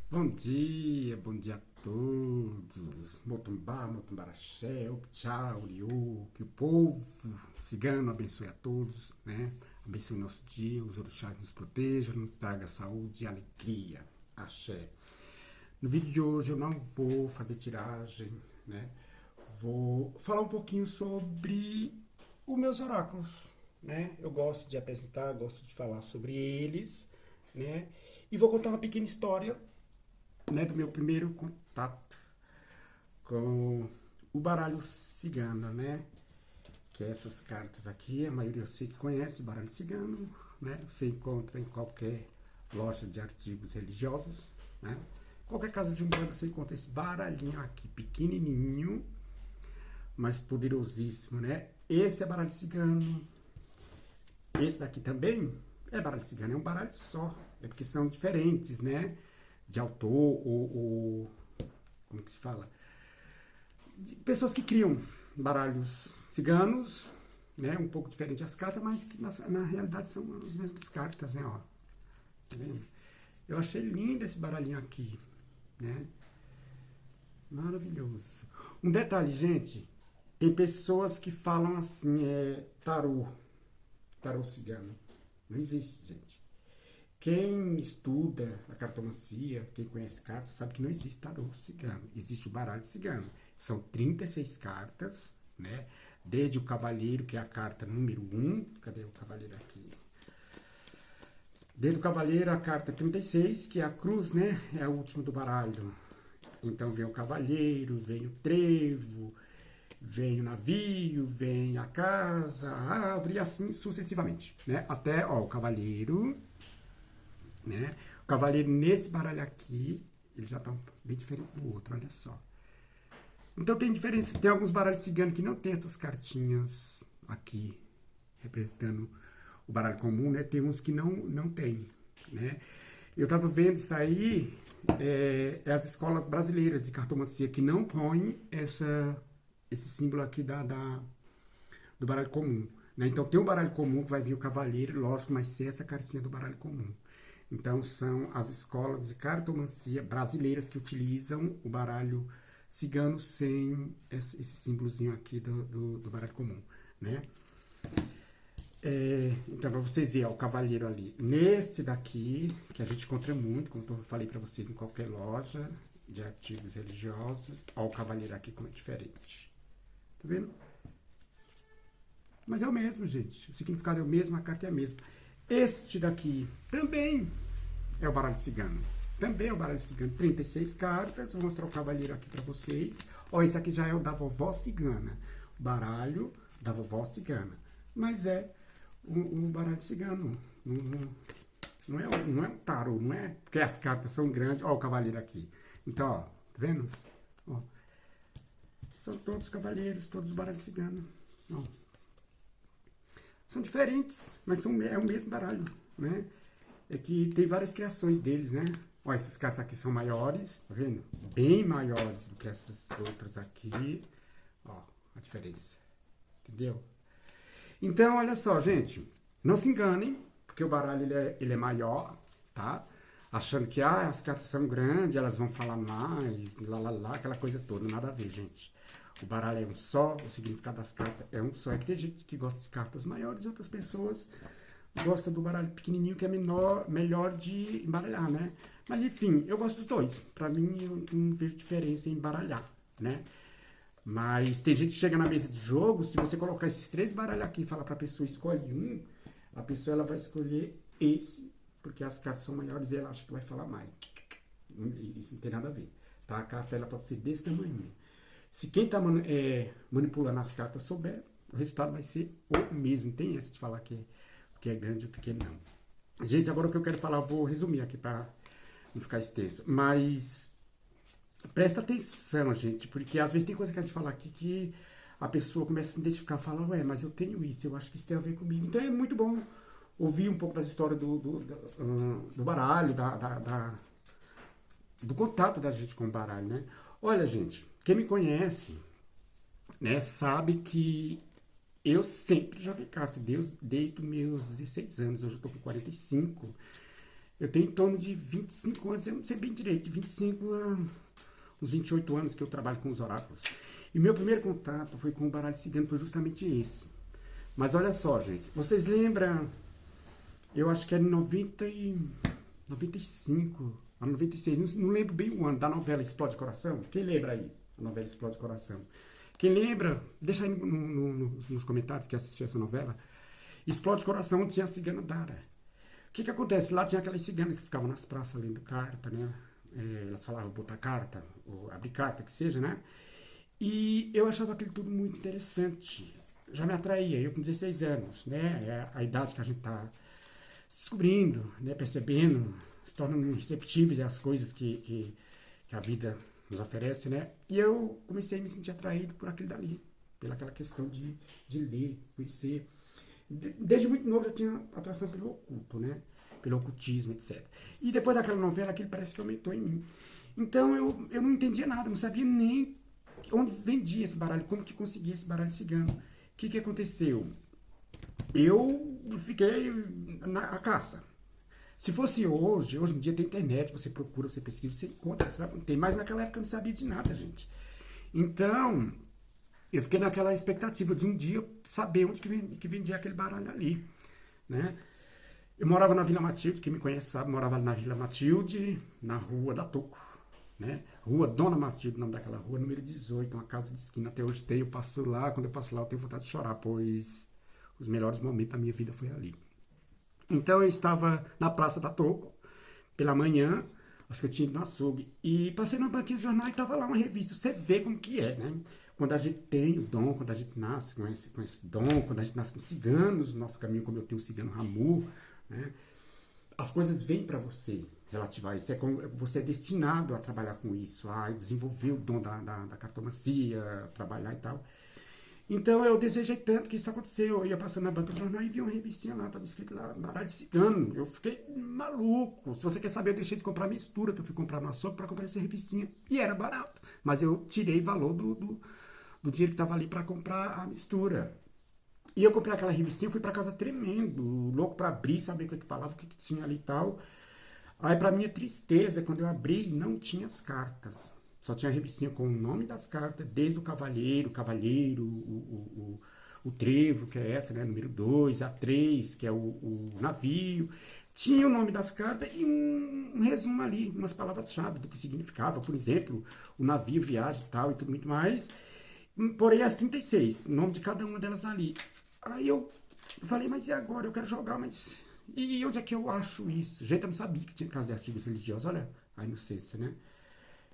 Bom dia a todos. Motumbá, Motumbaraxé, Opchá, Oriô, que o povo cigano abençoe a todos, né? Abençoe nosso dia, os orixás nos protejam, nos traga saúde e alegria. Axé. No vídeo de hoje eu não vou fazer tiragem, né? Vou falar um pouquinho sobre os meus oráculos, né? Eu gosto de apresentar, gosto de falar sobre eles, né? E vou contar uma pequena história, né, do meu primeiro contato com o baralho cigano, né? Que é essas cartas aqui, a maioria eu sei que conhece baralho cigano, né? Você encontra em qualquer loja de artigos religiosos, né? Qualquer casa de umbanda você encontra esse baralhinho aqui, pequenininho, mas poderosíssimo, né? Esse é baralho cigano. Esse daqui também é baralho cigano, é um baralho só. É porque são diferentes, né? De autor ou como que se fala? De pessoas que criam baralhos ciganos, né? Um pouco diferente as cartas, mas que na realidade são as mesmas cartas, né? Ó, tá vendo? Eu achei lindo esse baralhinho aqui, né? Maravilhoso. Um detalhe, gente, tem pessoas que falam assim, tarô cigano. Não existe, gente. Quem estuda a cartomancia, quem conhece cartas, sabe que não existe tarô cigano. Existe o baralho cigano. São 36 cartas, né? Desde o cavaleiro, que é a carta número 1. Cadê o cavaleiro aqui? Desde o cavaleiro, a carta 36, que é a cruz, né? É a última do baralho. Então vem o cavaleiro, vem o trevo, vem o navio, vem a casa, a árvore e assim sucessivamente, né? Até, ó, o cavaleiro, né? O cavaleiro nesse baralho aqui, ele já tá bem diferente do outro, olha só. Então tem diferença, tem alguns baralhos ciganos que não tem essas cartinhas aqui representando o baralho comum, né? Tem uns que não tem, né? Eu tava vendo isso aí, é as escolas brasileiras de cartomancia que não põem esse símbolo aqui do baralho comum, né? Então tem um baralho comum que vai vir o cavaleiro, lógico, mas sem essa cartinha do baralho comum. Então são as escolas de cartomancia brasileiras que utilizam o baralho cigano sem esse símbolozinho aqui do baralho comum, né? Então, para vocês verem, ó, o cavaleiro ali. Nesse daqui, que a gente encontra muito, como eu falei para vocês, em qualquer loja de artigos religiosos. Ó, o cavaleiro aqui como é diferente. Tá vendo? Mas é o mesmo, gente. O significado é o mesmo, a carta é a mesma. Este daqui também é o baralho cigano. Também é o baralho cigano. 36 cartas. Vou mostrar o cavaleiro aqui para vocês. Ó, esse aqui já é o da vovó cigana. O baralho da vovó cigana. Mas é um baralho cigano. Não é um tarô, não é? Porque as cartas são grandes. Ó, o cavaleiro aqui. Então, ó, tá vendo? Ó, são todos cavaleiros, todos baralhos ciganos. Ó. São diferentes, mas é o mesmo baralho, né? É que tem várias criações deles, né? Ó, essas cartas aqui são maiores, tá vendo? Bem maiores do que essas outras aqui. Ó, a diferença. Entendeu? Então, olha só, gente. Não se enganem, porque o baralho ele é maior, tá? Achando que as cartas são grandes, elas vão falar mais, lá, aquela coisa toda. Nada a ver, gente. O baralho é um só, o significado das cartas é um só. É que tem gente que gosta de cartas maiores, outras pessoas gostam do baralho pequenininho, que é melhor de embaralhar, né? Mas enfim, eu gosto dos dois. Pra mim, eu não vejo diferença em embaralhar, né? Mas tem gente que chega na mesa de jogo, se você colocar esses 3 baralhos aqui e falar pra pessoa, escolhe um, a pessoa ela vai escolher esse, porque as cartas são maiores e ela acha que vai falar mais. Isso não tem nada a ver, tá? A carta ela pode ser desse tamanho. Se quem tá manipulando as cartas souber, o resultado vai ser o mesmo. Tem esse de falar que é grande ou pequeno, não. Gente, agora o que eu quero falar, eu vou resumir aqui pra não ficar extenso. Mas presta atenção, gente, porque às vezes tem coisa que a gente fala aqui que a pessoa começa a se identificar, fala, ué, mas eu tenho isso, eu acho que isso tem a ver comigo. Então é muito bom ouvir um pouco das histórias do baralho, do contato da gente com o baralho, né? Olha, gente, quem me conhece, né, sabe que eu sempre joguei carta, desde os meus 16 anos, hoje eu tô com 45. Eu tenho em torno de 25 anos, eu não sei bem direito, de 25 a uns 28 anos que eu trabalho com os oráculos. E meu primeiro contato foi com o baralho cigano, foi justamente esse. Mas olha só, gente, vocês lembram, eu acho que era em 95, 96, não lembro bem o ano, da novela Explode Coração? Quem lembra aí? A novela Explode Coração. Quem lembra, deixa aí nos comentários que assistiu essa novela. Explode Coração tinha a cigana Dara. O que acontece? Lá tinha aquelas ciganas que ficavam nas praças lendo carta, né? Elas falavam botar carta, ou abrir carta, que seja, né? E eu achava aquilo tudo muito interessante. Já me atraía, eu com 16 anos, né? É a idade que a gente tá descobrindo, né? Percebendo, se tornando receptíveis às coisas que a vida nos oferece, né? E eu comecei a me sentir atraído por aquilo dali, pelaquela questão de ler, conhecer. Desde muito novo eu tinha atração pelo oculto, né? Pelo ocultismo, etc. E depois daquela novela, aquilo parece que aumentou em mim. Então eu não entendia nada, não sabia nem onde vendia esse baralho, como que conseguia esse baralho cigano. O que aconteceu? Eu fiquei na caça. Se fosse hoje em dia tem internet, você procura, você pesquisa, você encontra, você sabe, não tem. Mas naquela época eu não sabia de nada, gente. Então, eu fiquei naquela expectativa de um dia saber onde que vendia aquele baralho ali, né? Eu morava na Vila Matilde, quem me conhece sabe, morava na Vila Matilde, na Rua da Toco, né? Rua Dona Matilde, o nome daquela rua, número 18, uma casa de esquina, até hoje tem, eu passo lá, quando eu passo lá eu tenho vontade de chorar, pois os melhores momentos da minha vida foi ali. Então eu estava na Praça da Toco, pela manhã, acho que eu tinha ido no açougue, e passei na banquinha do jornal e estava lá uma revista. Você vê como que é, né? Quando a gente tem o dom, quando a gente nasce com esse dom, quando a gente nasce com ciganos, no nosso caminho, como eu tenho o cigano Ramu, né? As coisas vêm para você relativar a isso. É como você é destinado a trabalhar com isso, a desenvolver o dom da cartomancia, trabalhar e tal. Então eu desejei tanto que isso aconteceu. Eu ia passando na banca do jornal e vi uma revistinha lá, estava escrito lá, baralho de cigano. Eu fiquei maluco. Se você quer saber, eu deixei de comprar a mistura, que eu fui comprar no açougue para comprar essa revistinha. E era barato. Mas eu tirei valor do dinheiro que estava ali para comprar a mistura. E eu comprei aquela revistinha, fui para casa tremendo, louco para abrir, saber o que falava, o que tinha ali e tal. Aí, para minha tristeza, quando eu abri, não tinha as cartas. Só tinha a revistinha com o nome das cartas, desde o cavalheiro, o trevo, que é essa, né, número 2, a 3, que é o navio. Tinha o nome das cartas e um resumo ali, umas palavras-chave do que significava. Por exemplo, o navio, viagem e tal, e tudo muito mais. Porém, as 36, o nome de cada uma delas ali. Aí eu falei, mas e agora? Eu quero jogar, mas... E onde é que eu acho isso? Gente, eu não sabia que tinha casa de artigos religiosos. Olha a inocência, né?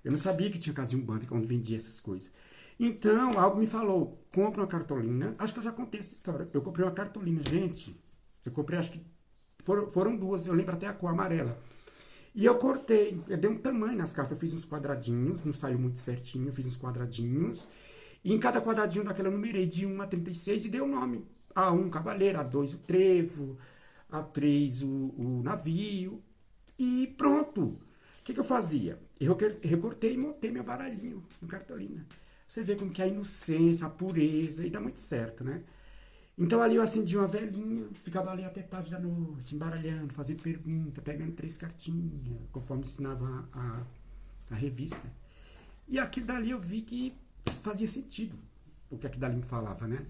Eu não sabia que tinha casa de umbanda, onde vendia essas coisas. Então, algo me falou, compra uma cartolina. Acho que eu já contei essa história. Eu comprei uma cartolina, gente. Eu comprei, acho que foram duas. Eu lembro até a cor amarela. E eu cortei. Eu dei um tamanho nas cartas. Eu fiz uns quadradinhos. Não saiu muito certinho. Eu fiz uns quadradinhos. E em cada quadradinho daquela eu numerei de 1 a 36 e dei o nome. A1, cavaleiro. A2, o trevo. A3, o navio. E pronto. O que eu fazia? Eu recortei e montei meu baralhinho no cartolina. Você vê como que é a inocência, a pureza, e dá muito certo, né? Então ali eu acendi uma velinha, ficava ali até tarde da noite, embaralhando, fazendo pergunta, pegando 3 cartinhas, conforme ensinava a revista. E aquilo dali eu vi que fazia sentido, o que aquilo dali me falava, né?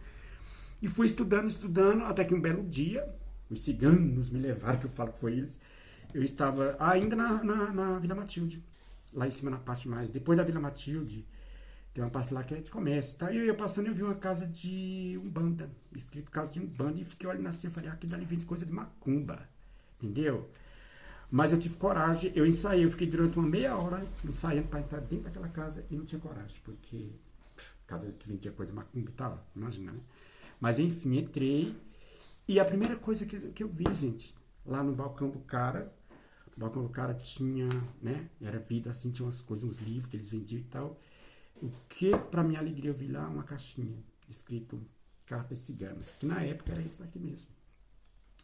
E fui estudando, até que um belo dia, os ciganos me levaram, que eu falo que foi eles. Eu estava ainda na Vila Matilde, lá em cima na parte mais. Depois da Vila Matilde, tem uma parte lá que é de comércio, tá? E eu ia passando e eu vi uma casa de umbanda, escrito casa de umbanda, e fiquei olhando assim, eu falei, aqui dali vende coisa de macumba, entendeu? Mas eu tive coragem, eu ensaiei, eu fiquei durante uma meia hora ensaiando para entrar dentro daquela casa e não tinha coragem, porque casa que vendia coisa de macumba e tal, imagina, né? Mas enfim, entrei, e a primeira coisa que eu vi, gente, lá no balcão do cara, o balcão do cara tinha, né, era vidro assim, tinha umas coisas, uns livros que eles vendiam e tal. O que, pra minha alegria, eu vi lá uma caixinha, escrito Cartas Ciganas, que na época era isso daqui mesmo.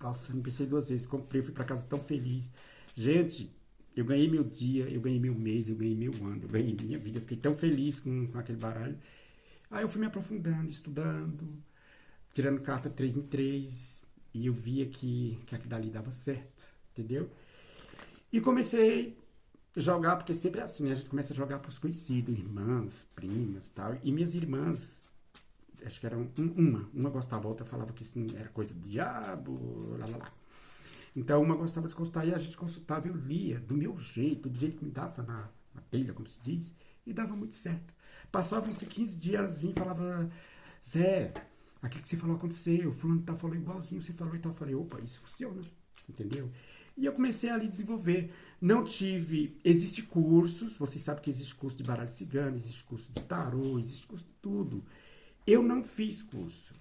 Nossa, não pensei 2 vezes, comprei, fui pra casa tão feliz. Gente, eu ganhei meu dia, eu ganhei meu mês, eu ganhei meu ano, eu ganhei minha vida, eu fiquei tão feliz com aquele baralho. Aí eu fui me aprofundando, estudando, tirando carta 3 em 3, e eu via que aquilo dali dava certo, entendeu? E comecei a jogar, porque sempre é assim, né? A gente começa a jogar pros conhecidos, irmãs, primas e tal. E minhas irmãs, acho que era uma gostava, a outra falava que isso era coisa do diabo, lá, lá, lá. Então uma gostava de consultar e a gente consultava, eu lia do meu jeito, do jeito que me dava na telha, como se diz, e dava muito certo. Passavam uns 15 dias e falava, Zé, aquilo que você falou aconteceu, fulano tal falou igualzinho, você falou e tal. Eu falei, opa, isso funciona, entendeu? E eu comecei ali a desenvolver. Não tive. Existe cursos, vocês sabem que existe curso de baralho cigano, existe curso de tarô, existe curso de tudo. Eu não fiz curso.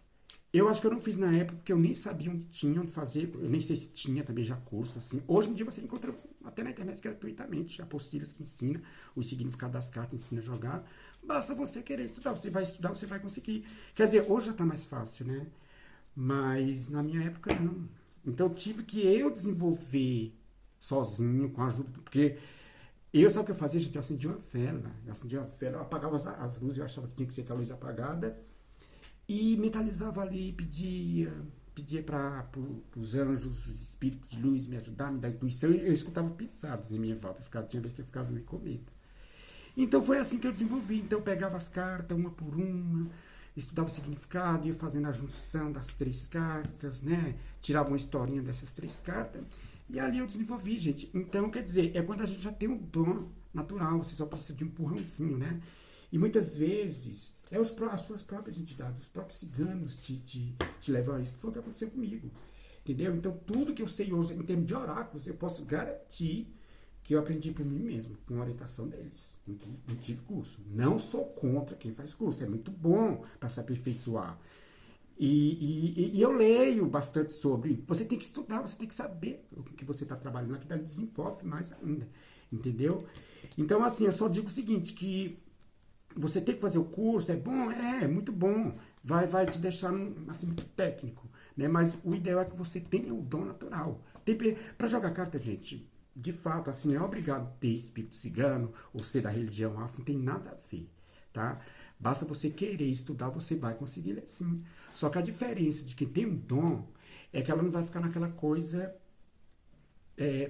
Eu acho que eu não fiz na época porque eu nem sabia onde tinha, onde fazer. Eu nem sei se tinha também já curso assim. Hoje em dia você encontra até na internet gratuitamente apostilas que ensina o significado das cartas, ensina a jogar. Basta você querer estudar. Você vai estudar, você vai conseguir. Quer dizer, hoje já está mais fácil, né? Mas na minha época não. Então eu tive que eu desenvolver sozinho, com a ajuda. Porque eu, sabe o que eu fazia, gente? Eu acendia uma vela. Eu apagava as luzes, eu achava que tinha que ser com a luz apagada. E mentalizava ali, pedia para os anjos, os espíritos de luz me ajudar, me dar intuição. Eu escutava pisadas em minha volta. Tinha vez que eu ficava meio com medo. Então foi assim que eu desenvolvi. Então eu pegava as cartas uma por uma, estudava o significado, ia fazendo a junção das 3 cartas, né? Tirava uma historinha dessas 3 cartas. E ali eu desenvolvi, gente. Então, quer dizer, é quando a gente já tem um dom natural, você só precisa de um empurrãozinho, né? E muitas vezes as suas próprias entidades, os próprios ciganos te levam a isso, que foi o que aconteceu comigo. Entendeu? Então, tudo que eu sei hoje, em termos de oráculos, eu posso garantir que eu aprendi por mim mesmo, com a orientação deles. Não tive curso. Não sou contra quem faz curso, é muito bom para se aperfeiçoar. E eu leio bastante sobre. Você tem que estudar, você tem que saber o que você está trabalhando, aquilo ali desenvolve mais ainda. Entendeu? Então, assim, eu só digo o seguinte, que você tem que fazer o curso, é bom? É muito bom. Vai te deixar assim, muito técnico. Né? Mas o ideal é que você tenha o dom natural. Para jogar carta, gente, de fato, assim, não é obrigado ter espírito cigano ou ser da religião afro, não tem nada a ver, tá? Basta você querer estudar, você vai conseguir ler sim. Só que a diferença de quem tem um dom é que ela não vai ficar naquela coisa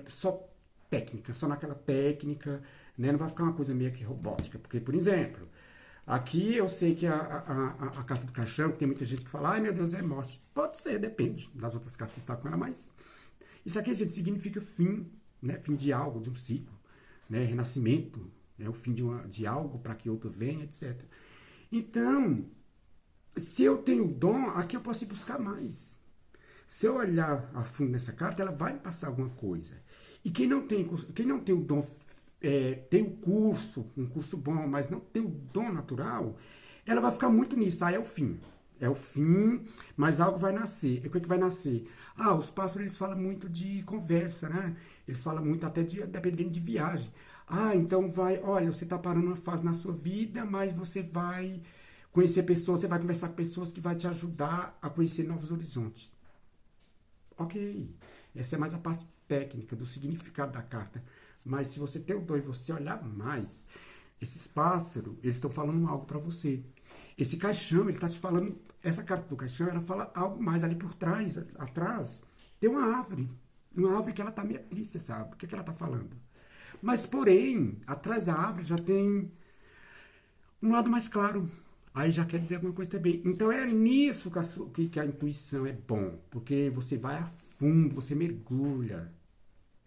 só técnica, só naquela técnica, né? Não vai ficar uma coisa meio que robótica. Porque, por exemplo, aqui eu sei que a carta do caixão, tem muita gente que fala, ai meu Deus, é morte. Pode ser, depende das outras cartas que estão com ela, mas isso aqui, gente, significa fim, né? Fim de algo, de um ciclo, né? Renascimento, né? O fim de algo para que outro venha, etc. Então, se eu tenho dom, aqui eu posso ir buscar mais. Se eu olhar a fundo nessa carta, ela vai me passar alguma coisa. E quem não tem o dom, tem o curso, um curso bom, mas não tem o dom natural, ela vai ficar muito nisso. Ah, é o fim. É o fim, mas algo vai nascer. E o que vai nascer? Ah, os pássaros, eles falam muito de conversa, né? Eles falam muito até dependendo de viagem. Ah, então olha, você está parando uma fase na sua vida, mas você vai conhecer pessoas, você vai conversar com pessoas que vai te ajudar a conhecer novos horizontes. Ok, essa é mais a parte técnica do significado da carta. Mas se você tem o dom e você olhar mais, esses pássaros, eles estão falando algo para você. Esse caixão, ele está te falando, essa carta do caixão, ela fala algo mais ali por trás, atrás. Tem uma árvore que ela está meio triste, sabe? O que ela está falando? Mas, porém, atrás da árvore já tem um lado mais claro. Aí já quer dizer alguma coisa também. Então é nisso que a intuição é bom. Porque você vai a fundo, você mergulha.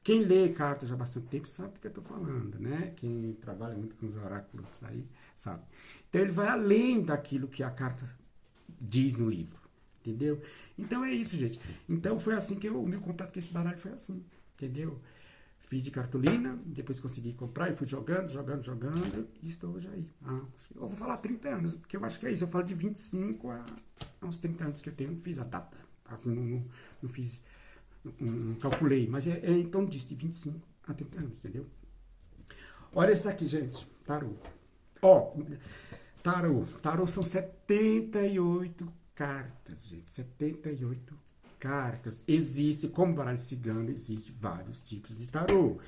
Quem lê cartas já há bastante tempo sabe do que eu estou falando, né? Quem trabalha muito com os oráculos aí sabe. Então ele vai além daquilo que a carta diz no livro. Entendeu? Então é isso, gente. Então foi assim que o meu contato com esse baralho foi assim. Entendeu? Fiz de cartolina, depois consegui comprar e fui jogando, e estou hoje aí. Eu vou falar 30 anos, porque eu acho que é isso. Eu falo de 25 a uns 30 anos que eu tenho, não fiz a data. Assim, não fiz, não calculei, mas é em torno disso, de 25 a 30 anos, entendeu? Olha esse aqui, gente, tarô. Tarô são 78 cartas, gente, 78 cartas. Existe, como baralho cigano, existe vários tipos de tarô.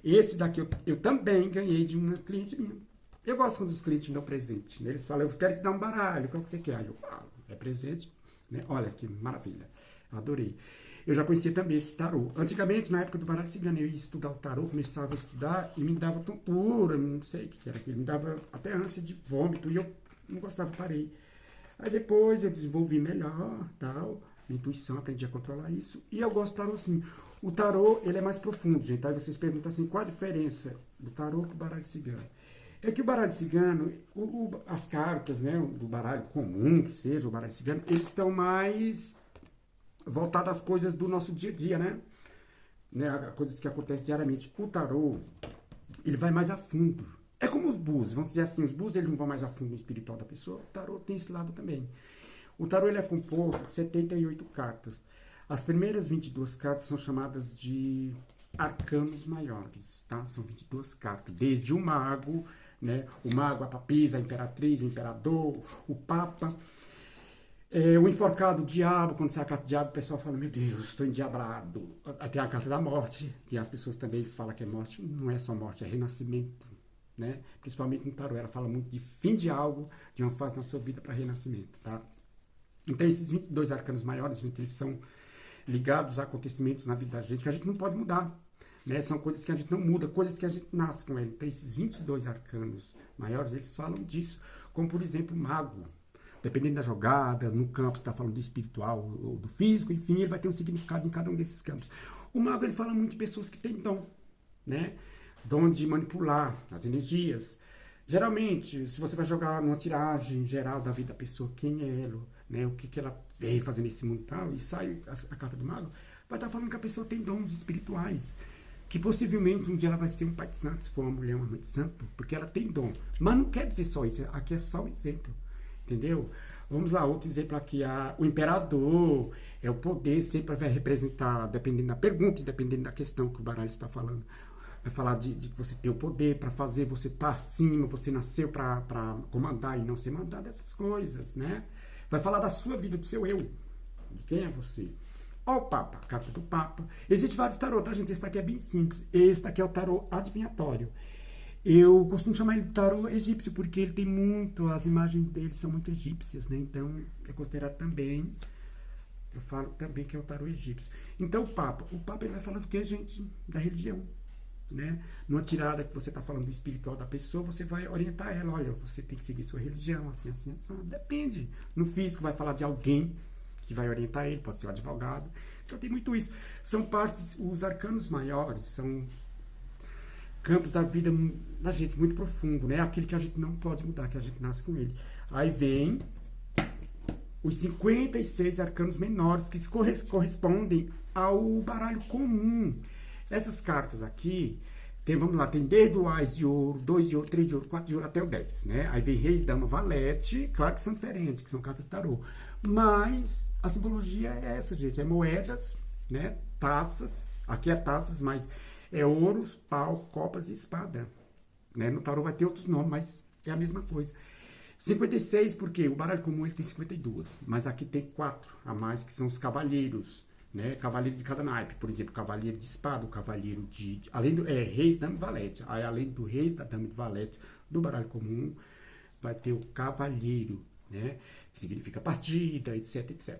Esse daqui eu também ganhei de uma cliente minha. Eu gosto quando os clientes me dão presente. Né? Eles falam, eu quero te dar um baralho, qual que você quer? Aí eu falo, é presente. Né? Olha que maravilha, eu adorei. eu já conhecia também esse tarô. Antigamente, na época do baralho cigano, eu ia estudar o tarô, começava a estudar e me dava tontura, não sei o que era aquilo, me dava até ânsia de vômito e eu não gostava, parei. Aí depois eu desenvolvi melhor, tal, minha intuição, aprendi a controlar isso. E eu gosto do tarô assim. O tarô, ele é mais profundo, gente. Aí vocês perguntam assim, qual a diferença do tarô com o baralho cigano? É que o baralho cigano, as cartas, né, do baralho comum, que seja o baralho cigano, eles estão mais voltadas às coisas do nosso dia a dia, né? Coisas que acontecem diariamente. O tarô, ele vai mais a fundo. É como os búzios, vamos dizer assim, os búzios eles não vão mais a fundo no espiritual da pessoa, o tarô tem esse lado também. O tarô ele é composto de 78 cartas. As primeiras 22 cartas são chamadas de arcanos maiores, tá? São 22 cartas, desde o mago, né? O mago, a papisa, a imperatriz, o imperador, o papa, o enforcado, o diabo. Quando sai a carta do diabo, o pessoal fala, meu Deus, estou endiabrado. Tem a carta da morte, que as pessoas também falam que é morte, não é só morte, é renascimento, né? Principalmente no tarô, ela fala muito de fim de algo, de uma fase na sua vida para renascimento, tá? Então esses 22 arcanos maiores, gente, eles são ligados a acontecimentos na vida da gente que a gente não pode mudar, né? São coisas que a gente não muda, coisas que a gente nasce com ele. Então esses 22 arcanos maiores, eles falam disso, como por exemplo o mago. Dependendo da jogada, no campo, você está falando do espiritual ou do físico, enfim, ele vai ter um significado em cada um desses campos. O mago, ele fala muito de pessoas que têm dom, né? Dom de manipular as energias. Geralmente, se você vai jogar numa tiragem geral da vida da pessoa, quem é ela, né? O que ela veio fazer nesse mundo e tal, e sai a carta do mago, vai estar falando que a pessoa tem dons espirituais, que possivelmente um dia ela vai ser um pai de santo, se for uma mulher, uma mãe de santo, porque ela tem dom. Mas não quer dizer só isso, aqui é só um exemplo, entendeu? Vamos lá, outro exemplo aqui, o imperador, o poder sempre vai representar, dependendo da pergunta e dependendo da questão que o baralho está falando. Vai falar de que você tem o poder para fazer, você tá acima, você nasceu para comandar e não ser mandado, essas coisas, né? Vai falar da sua vida, do seu eu, de quem é você. Ó o Papa, a carta do Papa. Existem vários tarô, tá, gente? Esse aqui é bem simples. Esse aqui é o tarô adivinhatório. Eu costumo chamar ele de tarô egípcio, porque ele tem muito, as imagens dele são muito egípcias, né? Então, é considerado também, eu falo também que é o tarô egípcio. Então, o Papa ele vai falar do que, gente? Da religião. Né? Numa tirada que você está falando do espiritual da pessoa, você vai orientar ela, olha, você tem que seguir sua religião, assim, assim, assim, depende. No físico vai falar de alguém que vai orientar ele, pode ser o advogado. Então tem muito isso. São partes, os arcanos maiores são campos da vida da gente muito profundo, né? Aquele que a gente não pode mudar, que a gente nasce com ele. Aí vem os 56 arcanos menores que correspondem ao baralho comum. Essas cartas aqui, vamos lá, tem desde o Ás de Ouro, 2 de Ouro, 3 de Ouro, 4 de Ouro até o 10, né? Aí vem Reis, Dama, Valete, claro que são diferentes, que são cartas de tarô. Mas a simbologia é essa, gente, é moedas, né? Taças, aqui é taças, mas é ouros, pau, copas e espada, né? No tarô vai ter outros nomes, mas é a mesma coisa. 56, porque o baralho comum ele tem 52, mas aqui tem 4 a mais, que são os cavalheiros, né? Cavaleiro de cada naipe, por exemplo, cavaleiro de espada, o cavaleiro além do reis, dama e valete. Aí, além do reis, da dama e do valete do baralho comum, vai ter o cavaleiro, né? Que significa partida, etc, etc.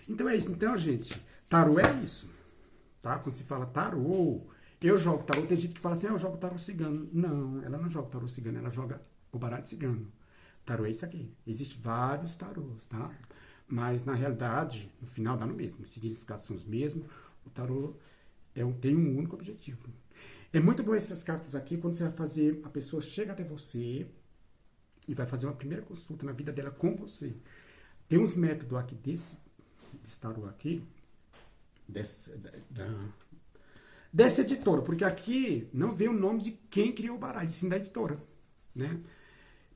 Então é isso. Então, gente, tarô é isso, tá? Quando se fala tarô, eu jogo tarô, tem gente que fala assim, eu jogo tarô cigano. Não, ela não joga tarô cigano, ela joga o baralho cigano. Tarô é isso aqui. Existem vários tarôs, tá? Mas, na realidade, no final dá no mesmo. Os significados são os mesmos. O tarô tem um único objetivo. É muito bom essas cartas aqui, quando você vai fazer, a pessoa chega até você e vai fazer uma primeira consulta na vida dela com você. Tem uns métodos aqui desse tarô aqui, dessa editora, porque aqui não vê o nome de quem criou o baralho, sim da editora, né?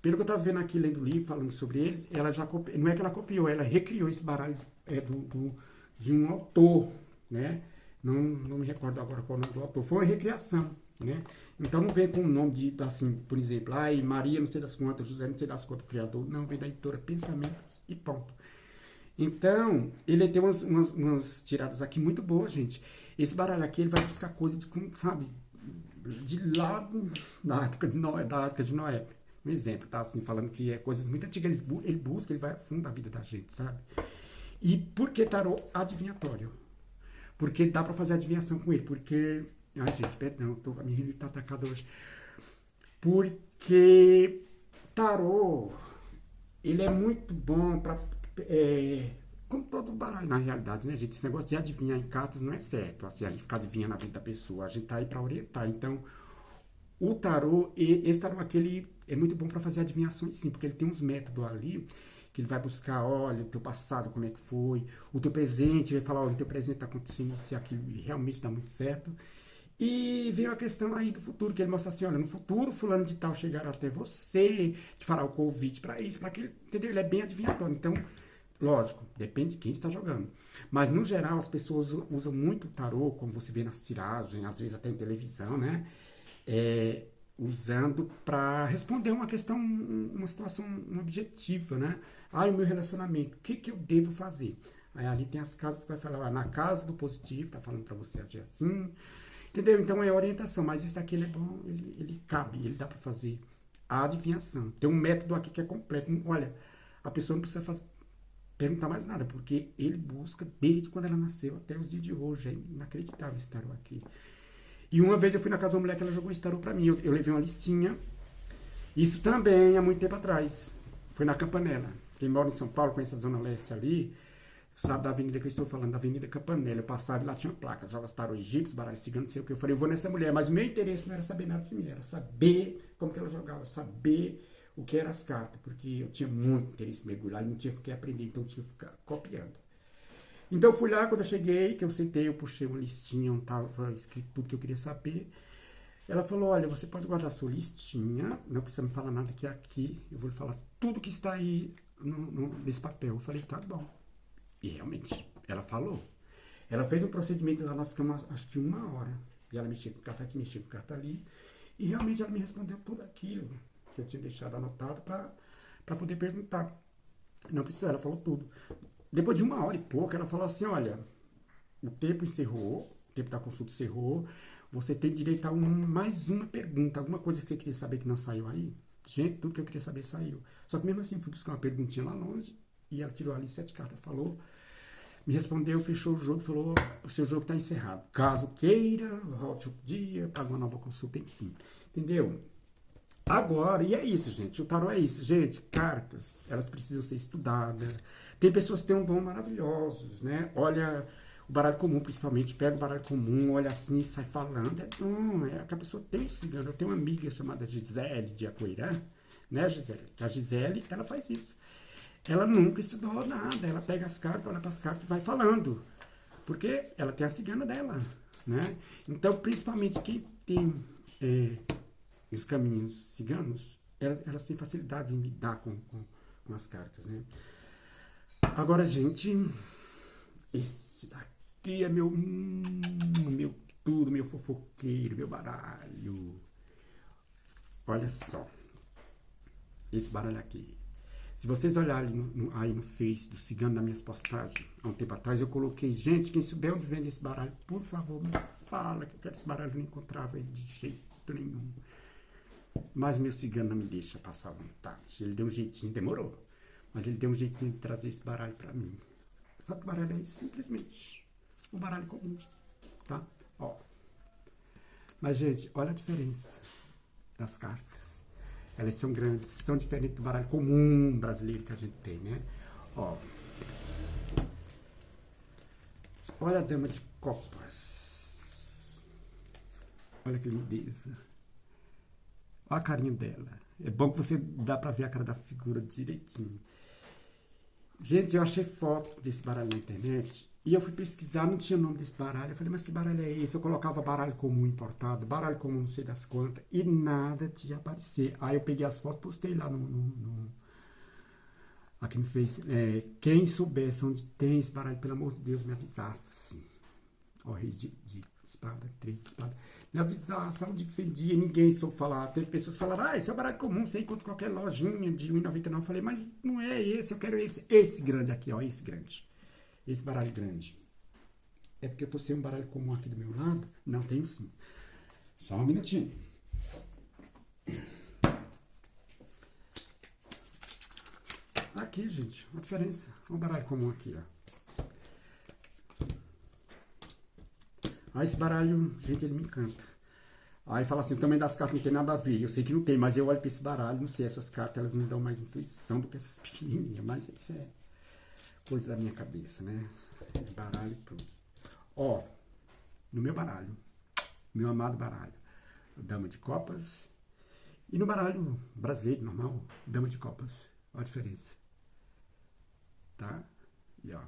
Pelo que eu estava vendo aqui, lendo o livro, falando sobre eles, ela já não é que ela copiou, ela recriou esse baralho de um autor, né? Não me recordo agora qual é o nome do autor. Foi uma recriação, né? Então não vem com o nome de, assim, por exemplo, Maria não sei das quantas, José não sei das quantas, o criador. Não, vem da editora Pensamentos e ponto. Então, ele tem umas tiradas aqui muito boas, gente. Esse baralho aqui, ele vai buscar coisas, sabe, de lá da época de Noé. Um exemplo, tá? Assim, falando que é coisas muito antigas, ele busca, ele vai a fundo da vida da gente, sabe? E por que tarô adivinhatório? Porque dá pra fazer adivinhação com ele. Porque... Ai, gente, perdão. A minha rinite tá atacada hoje. Porque tarô, ele é muito bom pra... como todo baralho, na realidade, né, gente? Esse negócio de adivinhar em cartas não é certo. Assim, a gente ficar adivinhando a vida da pessoa. A gente tá aí pra orientar. Então, o tarô, esse tarô aqui, ele é muito bom pra fazer adivinhações, sim. Porque ele tem uns métodos ali que ele vai buscar, olha, o teu passado, como é que foi. O teu presente, vai falar, olha, o teu presente tá acontecendo se aquilo realmente dá muito certo. E vem a questão aí do futuro, que ele mostra assim, olha, no futuro fulano de tal chegará até você, te fará o convite para isso, para aquilo, entendeu? Ele é bem adivinhatório. Então, lógico, depende de quem está jogando. Mas, no geral, as pessoas usam muito o tarô, como você vê nas tiragens, às vezes até em televisão, né? Usando para responder uma questão, uma situação objetiva, né? Ah, o meu relacionamento, o que, que eu devo fazer? Aí ali tem as casas que vai falar, na casa do positivo, tá falando para você agir assim, entendeu? Então é orientação, mas esse aqui ele é bom, ele cabe, ele dá para fazer a adivinhação. Tem um método aqui que é completo. Olha, a pessoa não precisa perguntar mais nada, porque ele busca desde quando ela nasceu até os dias de hoje. É inacreditável esse tarô aqui. E uma vez eu fui na casa de uma mulher que ela jogou esse tarô pra mim. Eu levei uma listinha. Isso também há muito tempo atrás. Foi na Campanella. Quem mora em São Paulo, conhece a Zona Leste ali, sabe da avenida que eu estou falando, da Avenida Campanella. Eu passava e lá tinha uma placa, joga tarô egípcio, baralho cigano, não sei o que. Eu falei, eu vou nessa mulher, mas o meu interesse não era saber nada de mim, era saber como que ela jogava, saber o que eram as cartas, porque eu tinha muito interesse em mergulhar e não tinha o que aprender, então eu tinha que ficar copiando. Então eu fui lá, quando eu cheguei, que eu sentei, eu puxei uma listinha onde estava escrito tudo que eu queria saber. Ela falou, olha, você pode guardar a sua listinha, não precisa me falar nada que é aqui, eu vou lhe falar tudo que está aí nesse papel. Eu falei, tá bom. E realmente, ela falou. Ela fez um procedimento lá, nós ficamos acho que 1 hora. E ela mexia com carta aqui, mexia com carta ali. E realmente ela me respondeu tudo aquilo que eu tinha deixado anotado para poder perguntar. Não precisa, ela falou tudo. Depois de 1 hora e pouco, ela falou assim, olha, o tempo encerrou, o tempo da consulta encerrou, você tem direito a mais uma pergunta, alguma coisa que você queria saber que não saiu aí? Gente, tudo que eu queria saber saiu. Só que mesmo assim, fui buscar uma perguntinha lá longe, e ela tirou ali 7 cartas, falou, me respondeu, fechou o jogo, falou, o seu jogo está encerrado. Caso queira, volte outro dia, pague uma nova consulta, enfim. Entendeu? Agora, e é isso, gente. O tarô é isso, gente. Cartas, elas precisam ser estudadas. Tem pessoas que têm um dom maravilhosos, né? Olha o baralho comum, principalmente. Pega o baralho comum, olha assim e sai falando. É dom, é que a pessoa tem esse dom. Eu tenho uma amiga chamada Gisele de Apoeirã, né, Gisele? A Gisele, ela faz isso. Ela nunca estudou nada. Ela pega as cartas, olha para as cartas e vai falando. Porque ela tem a cigana dela, né? Então, principalmente quem tem os caminhos ciganos, elas têm facilidade em lidar com as cartas, né? Agora, gente, esse daqui é meu tudo, meu fofoqueiro, meu baralho. Olha só, esse baralho aqui. Se vocês olharem aí no Face do Cigano, nas minhas postagens, há um tempo atrás, eu coloquei, gente, quem souber onde vende esse baralho, por favor, me fala, que eu quero esse baralho, eu não encontrava ele de jeito nenhum. Mas meu cigano não me deixa passar vontade. Ele deu um jeitinho, demorou, mas ele deu um jeitinho de trazer esse baralho pra mim. Sabe que baralho é esse? Simplesmente um baralho comum, tá? Ó. Mas, gente, olha a diferença das cartas. Elas são grandes, são diferentes do baralho comum brasileiro que a gente tem, né? Ó. Olha a dama de copas. Olha que lindeza. Olha a carinha dela. É bom que você dá pra ver a cara da figura direitinho. Gente, eu achei foto desse baralho na internet e eu fui pesquisar, não tinha o nome desse baralho. Eu falei, mas que baralho é esse? Eu colocava baralho comum importado, baralho comum não sei das quantas, e nada de aparecer. Aí eu peguei as fotos, postei lá aqui no Face. Quem soubesse onde tem esse baralho, pelo amor de Deus, me avisasse. Ó, reis de espada, 3 de espada. Me avisasse onde vendia, ninguém soube falar. Teve pessoas que falaram, esse é um baralho comum, você encontra em qualquer lojinha de R$1,99. Eu falei, mas não é esse, eu quero esse grande aqui, ó, esse grande. Esse baralho grande. É porque eu tô sem um baralho comum aqui do meu lado? Não, tenho sim. Só um minutinho. Aqui, gente, a diferença. Um baralho comum aqui, ó. Aí esse baralho, gente, ele me encanta. Aí fala assim, o tamanho das cartas não tem nada a ver. Eu sei que não tem, mas eu olho pra esse baralho, não sei, essas cartas elas me dão mais intuição do que essas pequenininhas. Mas isso é coisa da minha cabeça, né? Baralho pronto. Ó, no meu baralho, meu amado baralho, dama de copas. E no baralho brasileiro, normal, dama de copas. Olha a diferença. Tá? E ó. O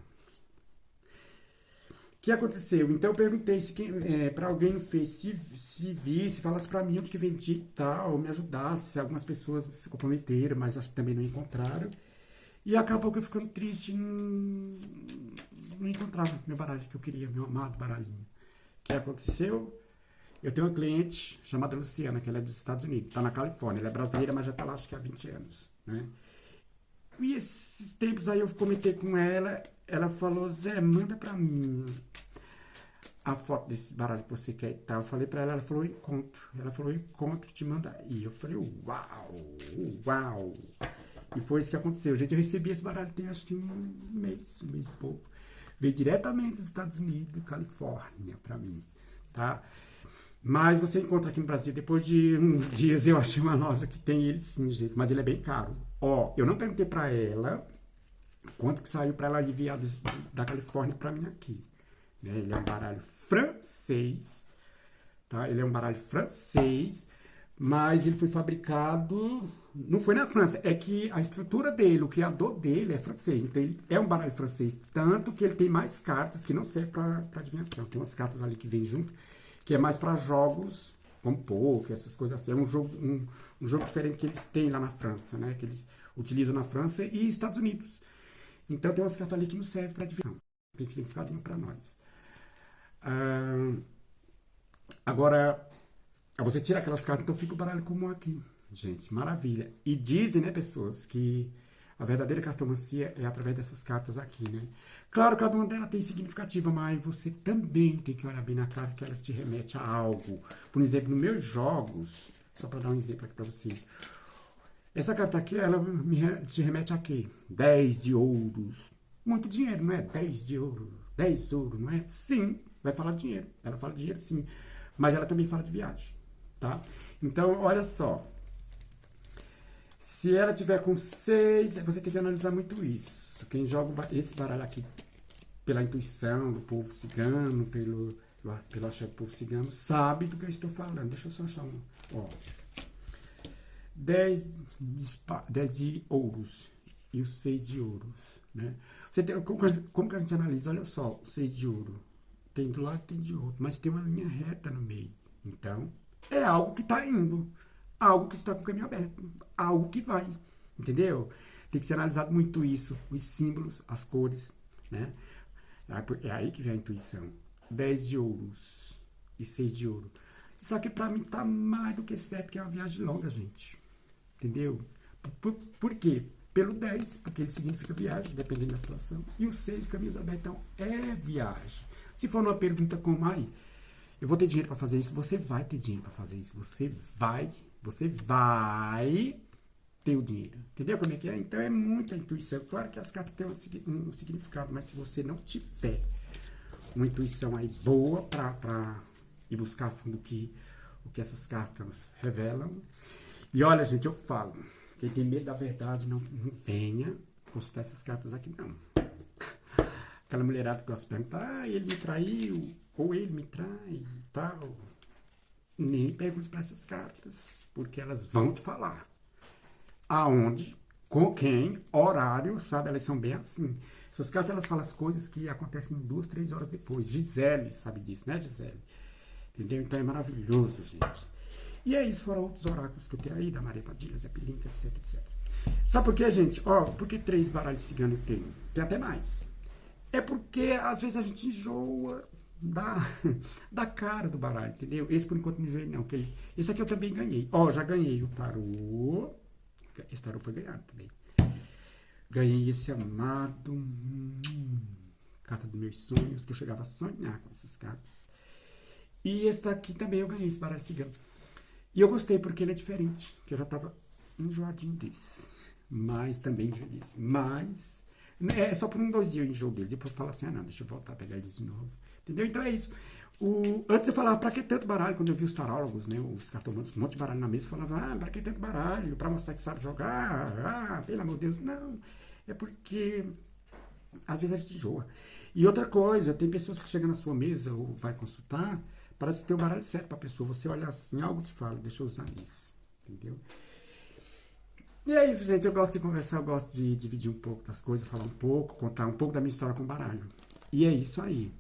que aconteceu? Então eu perguntei se para alguém no Face se visse, falasse pra mim onde que vendi e tal, me ajudasse. Se algumas pessoas se comprometeram, mas acho que também não encontraram. E acabou que eu ficando triste, não encontrava meu baralho que eu queria, meu amado baralhinho. O que aconteceu? Eu tenho uma cliente chamada Luciana, que ela é dos Estados Unidos, tá na Califórnia. Ela é brasileira, mas já tá lá acho que há 20 anos, né? E esses tempos aí eu comentei com ela, ela falou, Zé, manda pra mim a foto desse baralho que você quer e tal. Eu falei pra ela, ela falou, encontro. Ela falou, encontro, te manda aí. Eu falei, uau, uau. E foi isso que aconteceu. Gente, eu recebi esse baralho tem acho que um mês e pouco. Veio diretamente dos Estados Unidos, Califórnia, pra mim, tá? Mas você encontra aqui no Brasil, depois de uns dias eu achei uma loja que tem ele sim, gente, mas ele é bem caro. Ó, eu não perguntei pra ela quanto que saiu pra ela enviar da Califórnia pra mim aqui. Né? Ele é um baralho francês, tá? Ele é um baralho francês, mas ele foi fabricado, não foi na França, é que a estrutura dele, o criador dele é francês, então ele é um baralho francês, tanto que ele tem mais cartas que não servem pra adivinhação. Tem umas cartas ali que vem junto, que é mais para jogos como poker, essas coisas assim. É um jogo diferente que eles têm lá na França, né? Que eles utilizam na França e Estados Unidos. Então tem umas cartas ali que não servem para adivinhação. Não tem significado nenhum para nós. Agora, você tira aquelas cartas, então fica o baralho comum aqui. Gente, maravilha. E dizem, né, pessoas, que a verdadeira cartomancia é através dessas cartas aqui, né? Claro, cada uma delas tem significativa, mas você também tem que olhar bem na carta que elas te remetem a algo. Por exemplo, nos meus jogos, só para dar um exemplo aqui para vocês. Essa carta aqui, ela te remete a quê? 10 de ouros. Muito dinheiro, não é? 10 de ouro. 10 ouro, não é? Sim, vai falar de dinheiro. Ela fala de dinheiro, sim. Mas ela também fala de viagem, tá? Então, olha só. Se ela tiver com 6, você tem que analisar muito isso. Quem joga esse baralho aqui pela intuição do povo cigano, pelo axé do povo cigano, sabe do que eu estou falando. Deixa eu só achar um. Ó. 10 de ouros e os 6 de ouros, né? Você tem, como que a gente analisa? Olha só, 6 de ouro. Tem do lado, tem de outro, mas tem uma linha reta no meio. Então, é algo que está indo. Algo que está com o caminho aberto. Algo que vai. Entendeu? Tem que ser analisado muito isso. Os símbolos, as cores, né? É aí que vem a intuição. 10 de ouros e 6 de ouro. Isso aqui pra mim tá mais do que certo, que é uma viagem longa, gente. Entendeu? Por quê? Pelo 10, porque ele significa viagem, dependendo da situação. E o 6, caminhos abertos, então, é viagem. Se for numa pergunta como aí, eu vou ter dinheiro para fazer isso, você vai ter dinheiro para fazer isso. Você vai ter o dinheiro. Entendeu como é que é? Então é muita intuição. Claro que as cartas têm um significado, mas se você não tiver uma intuição aí boa para ir buscar a fundo o que essas cartas revelam. E olha, gente, eu falo, quem tem medo da verdade não venha consultar essas cartas aqui, não. Aquela mulherada que gosta de perguntar, ele me traiu, ou ele me trai e tal. Nem pergunte para essas cartas, porque elas vão te falar. Aonde, com quem, horário, sabe? Elas são bem assim. Essas cartas, elas falam as coisas que acontecem 2, 3 horas depois. Gisele sabe disso, né, Gisele? Entendeu? Então é maravilhoso, gente. E é isso, foram outros oráculos que eu tenho aí, da Maria Padilha, Zé Pilintra, etc, etc. Sabe por quê, gente? Ó, por que 3 baralhos cigano eu tenho? Tem até mais. É porque, às vezes, a gente enjoa da cara do baralho, entendeu? Esse, por enquanto, não enjoei, não. Esse aqui eu também ganhei. Ó, já ganhei o tarô. Esse tarô foi ganhado também. Ganhei esse amado... carta dos meus sonhos, que eu chegava a sonhar com essas cartas. E esse daqui também eu ganhei, esse baralho cigano. E eu gostei porque ele é diferente, que eu já tava enjoadinho desse. Mas também enjoei desse. Mas... é só por 1, 2 dias eu enjoo dele. Depois eu falo assim, não, deixa eu voltar a pegar eles de novo. Entendeu? Então é isso. Antes eu falava, pra que tanto baralho? Quando eu vi os tarólogos, né, os cartomantes, um monte de baralho na mesa, eu falava, pra que tanto baralho? Pra mostrar que sabe jogar? Pelo amor de Deus. Não, é porque às vezes a gente enjoa. E outra coisa, tem pessoas que chegam na sua mesa ou vai consultar, parece ter o baralho certo pra pessoa. Você olha assim, algo te fala, deixa eu usar isso. Entendeu? E é isso, gente. Eu gosto de conversar, eu gosto de dividir um pouco das coisas, falar um pouco, contar um pouco da minha história com o baralho. E é isso aí.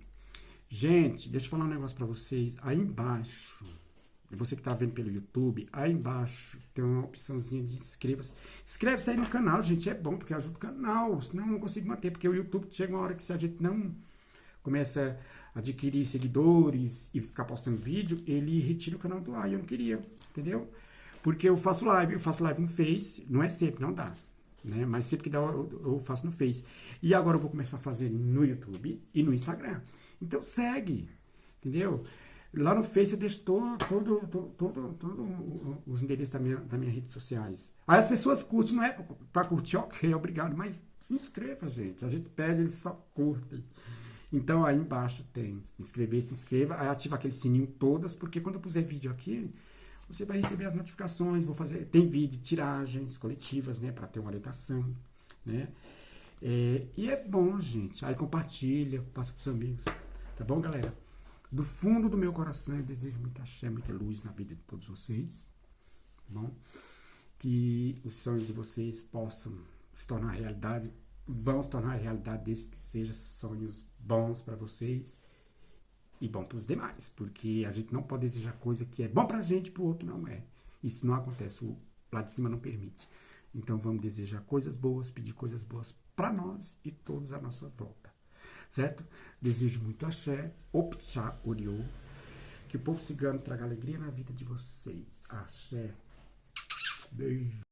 Gente, deixa eu falar um negócio pra vocês. Aí embaixo, você que tá vendo pelo YouTube, aí embaixo tem uma opçãozinha de inscreva-se. Inscreve-se aí no canal, gente. É bom, porque ajuda o canal. Senão eu não consigo manter, porque o YouTube chega uma hora que se a gente não começa a adquirir seguidores e ficar postando vídeo, ele retira o canal do ar. E eu não queria, entendeu? Porque eu faço live no Face, não é sempre, não dá, né? Mas sempre que dá eu faço no Face. E agora eu vou começar a fazer no YouTube e no Instagram. Então segue, entendeu? Lá no Face eu deixo todo os endereços das minhas redes sociais. Aí as pessoas curtem, não é pra curtir, ok, obrigado, mas se inscreva, gente. A gente pede, eles só curtem. Então aí embaixo tem inscrever, se inscreva, aí ativa aquele sininho todas, porque quando eu puser vídeo aqui, você vai receber as notificações. Tem vídeo, tiragens coletivas, né, para ter uma orientação, né? E é bom, gente. Aí compartilha, passa pros amigos, tá bom, galera? Do fundo do meu coração eu desejo muita axé, muita luz na vida de todos vocês, tá bom? Que os sonhos de vocês possam se tornar realidade, vão se tornar realidade desde que sejam sonhos bons para vocês e bom para os demais, porque a gente não pode desejar coisa que é bom pra gente e pro outro não é. Isso não acontece, o lá de cima não permite. Então vamos desejar coisas boas, pedir coisas boas para nós e todos à nossa volta, certo? Desejo muito axé, opchá, oriô, que o povo cigano traga alegria na vida de vocês. Axé, beijo.